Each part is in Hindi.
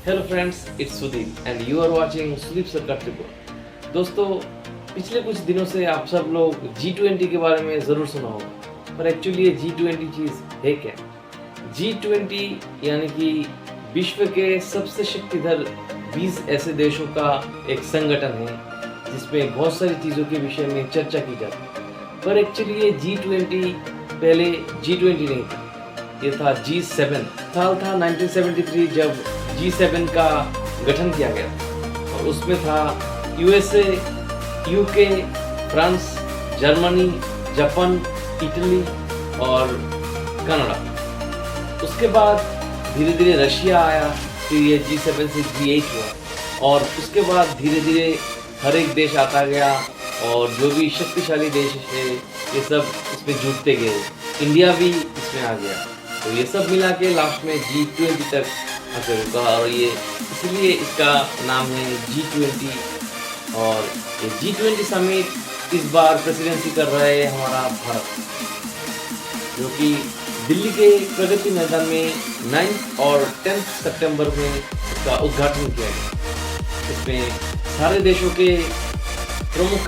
Hello friends, it's Sudeep and you are watching Sudeep Sarkar Tripura. दोस्तों, पिछले कुछ दिनों से आप सब लोग G20 के बारे में ज़रूर सुना होगा, पर एक्चुअली ये G20 चीज़ है क्या? G20 यानी कि विश्व के सबसे शक्तिधर 20 ऐसे देशों का एक संगठन है जिसमें बहुत सारी चीज़ों के विषय में चर्चा की जाती है। पर एक्चुअली ये G20 पहले G20 नहीं था, ये था G7। साल था 1973 जब G7 का गठन किया गया और उसमें था USA, UK, France, Germany, Japan, Italy और कनाडा। उसके बाद धीरे धीरे रशिया आया, फिर ये G7 से G8 हुआ और उसके बाद धीरे धीरे हर एक देश आता गया और जो भी शक्तिशाली देश है ये सब इसमें जुटते गए। इंडिया भी इसमें आ गया, तो ये सब मिला के लास्ट में G20 तक आकर रुका और ये इसलिए इसका नाम है G20। और ये G20 समिट इस बार प्रेसिडेंसी कर रहा है हमारा भारत, जो कि दिल्ली के प्रगति मैदान में 9 और 10 सितंबर में इसका उद्घाटन किया गया। इसमें सारे देशों के प्रमुख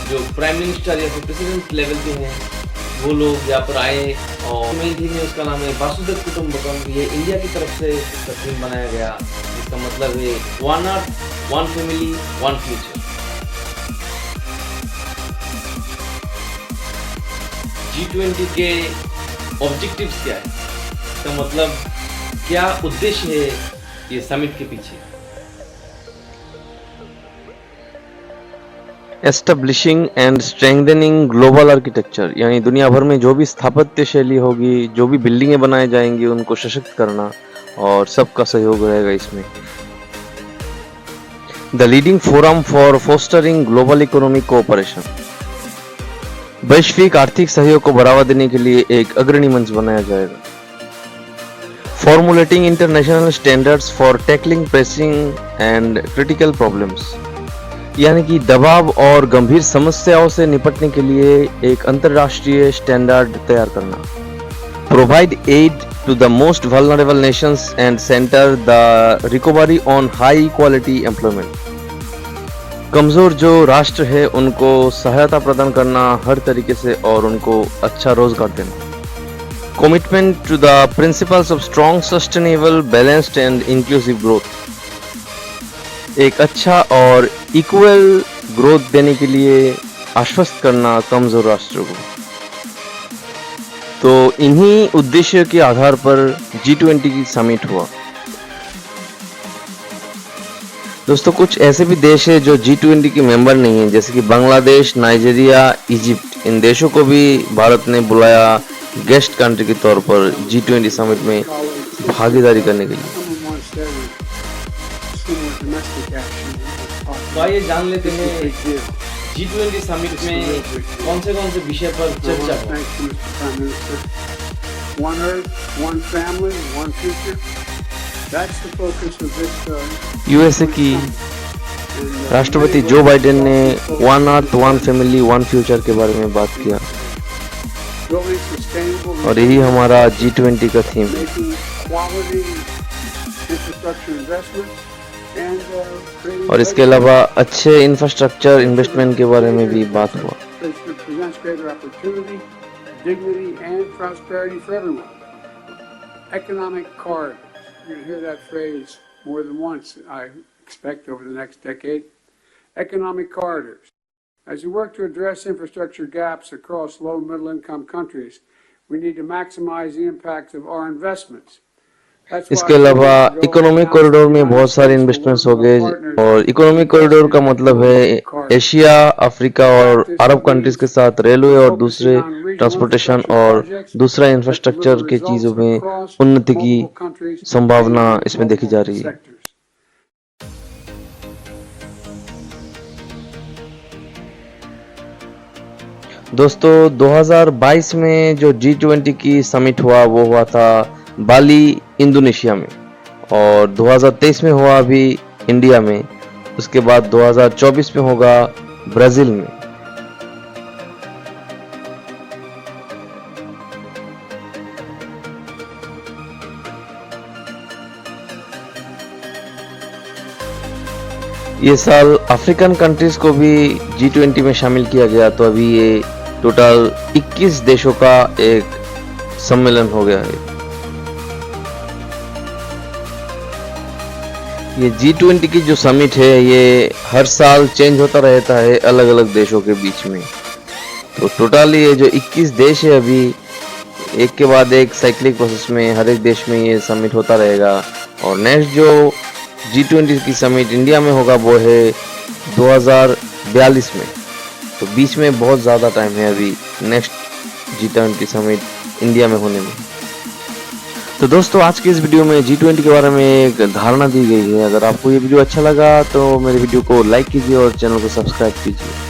जो प्राइम मिनिस्टर या फिर प्रेसिडेंट लेवल के हैं वो लोग यहाँ पर आए और मेन थीम है उसका नाम है वासुदेव कुटुंबकम। ये इंडिया की तरफ से इसका थीम बनाया गया, जिसका मतलब है one earth, one family, one future. G20 के ऑब्जेक्टिव्स क्या है, इसका मतलब क्या उद्देश्य है ये समिट के पीछे? Establishing and strengthening global architecture, यानी दुनिया भर में जो भी स्थापत्य शैली होगी, जो भी बिल्डिंगें बनाए जाएंगी उनको सशक्त करना और सबका सहयोग रहेगा इसमें। The leading forum for fostering global economic cooperation, वैश्विक आर्थिक सहयोग को बढ़ावा देने के लिए एक अग्रणी मंच बनाया जाएगा। Formulating international standards for tackling pressing and critical problems, यानी कि दबाव और गंभीर समस्याओं से निपटने के लिए एक अंतर्राष्ट्रीय स्टैंडर्ड तैयार करना। Provide aid to the most vulnerable nations and centre the recovery on high quality employment, कमजोर जो राष्ट्र है उनको सहायता प्रदान करना हर तरीके से और उनको अच्छा रोजगार देना। Commitment to the principles of strong, sustainable, balanced and inclusive growth, एक अच्छा और इक्वल ग्रोथ देने के लिए आश्वस्त करना कमजोर राष्ट्रों को। तो इन्हीं उद्देश्य के आधार पर G20 की समिट हुआ। दोस्तों, कुछ ऐसे भी देश है जो G20 के मेंबर नहीं है, जैसे कि बांग्लादेश, नाइजीरिया, इजिप्ट। इन देशों को भी भारत ने बुलाया गेस्ट कंट्री के तौर पर G20 समिट में भागीदारी करने के लिए। तो आइए जान लेते हैं G20 समिट में कौन से विषय पर चर्चा हुई। यूएसए की राष्ट्रपति जो बाइडेन ने one earth, one family, one future के बारे में बात किया और यही हमारा G20 का थीम है। और इसके अलावा अच्छे इंफ्रास्ट्रक्चर इन्वेस्टमेंट के बारे में भी बात हुआ। Economic corridors. You're going to hear that phrase more than once, I expect, over the next decade. Economic corridors. As we work to address infrastructure gaps across low and middle income countries, we need to maximize the impact of our investments. इसके अलावा इकोनॉमिक कॉरिडोर में बहुत सारे इन्वेस्टमेंट्स हो गए और इकोनॉमिक कॉरिडोर का मतलब है एशिया, अफ्रीका और अरब कंट्रीज के साथ रेलवे और दूसरे ट्रांसपोर्टेशन और दूसरा इंफ्रास्ट्रक्चर के चीजों में उन्नति की संभावना इसमें देखी जा रही है। दोस्तों, 2022 में जो G20 की समिट हुआ वो हुआ था बाली, इंडोनेशिया में, और 2023 में हुआ अभी इंडिया में। उसके बाद 2024 में होगा ब्राजील में। ये साल अफ्रीकन कंट्रीज को भी G20 में शामिल किया गया, तो अभी ये टोटल 21 देशों का एक सम्मेलन हो गया है। ये G20 की जो समिट है ये हर साल चेंज होता रहता है अलग अलग देशों के बीच में। तो टोटल ये जो 21 देश है अभी एक के बाद एक साइक्लिक प्रोसेस में हर एक देश में ये समिट होता रहेगा। और नेक्स्ट जो G20 की समिट इंडिया में होगा वो है 2042 में। तो बीच में बहुत ज़्यादा टाइम है अभी नेक्स्ट G20 समिट इंडिया में होने में। तो दोस्तों आज की इस वीडियो में G20 के बारे में एक धारणा दी गई है। अगर आपको ये वीडियो अच्छा लगा तो मेरे वीडियो को लाइक कीजिए और चैनल को सब्सक्राइब कीजिए।